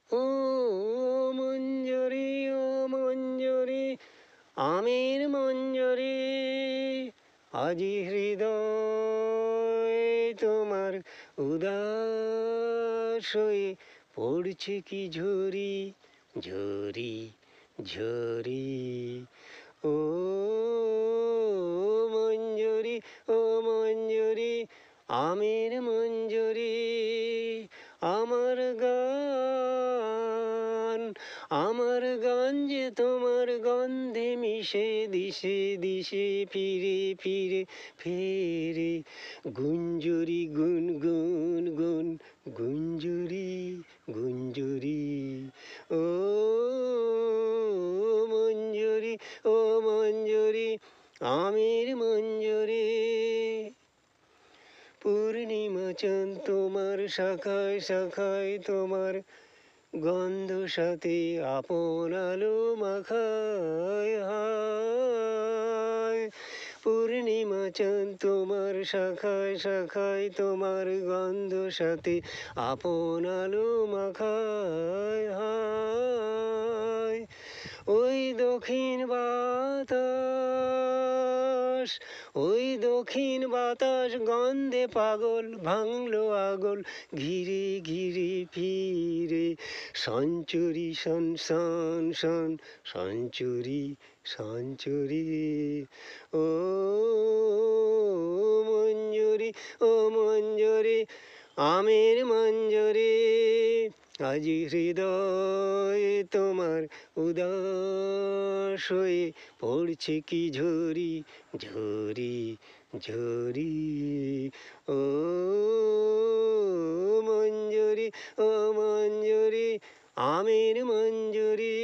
ও মঞ্জরি, ও মঞ্জরি, আমের মঞ্জরি, আজি হৃদয় তোমার উদাস হয়ে পড়ছে কি ঝরি ঝরি ঝরি। ও মঞ্জরি, ও মঞ্জরি, আমের মঞ্জরি, আমার গান, আমার গান যে তোমার গন্ধে মিশে দিশে দিশে ফিরে ফিরে ফিরে গুঞ্জরি গুন গুন গুন গুঞ্জরি গুঞ্জরি। ও মঞ্জরি, ও মঞ্জরি, আমের মঞ্জরি, পূর্ণিমা চাঁদ তোমার শাখায় শাখায় তোমার গন্ধ সাথে আপন আলো মাখায় হায়। পূর্ণিমা চাঁদ তোমার শাখায় শাখায় তোমার গন্ধ সাথে আপন আলো মাখায় হায়। ওই দক্ষিণ বাতাস, ওই দক্ষিণ বাতাস গন্ধে পাগল ভাঙলো আগল ঘিরে ঘিরে ফিরে সঞ্চরি শন শন শন সঞ্চরি সঞ্চরি। ও মঞ্জরি, ও মঞ্জরি, আমের মঞ্জরি, আজি হৃদয় তোমার উদাস হয়ে পড়ছে কি ঝরি ঝরি ঝরি। ও মঞ্জরি, ও মঞ্জরি, আমের মঞ্জরি।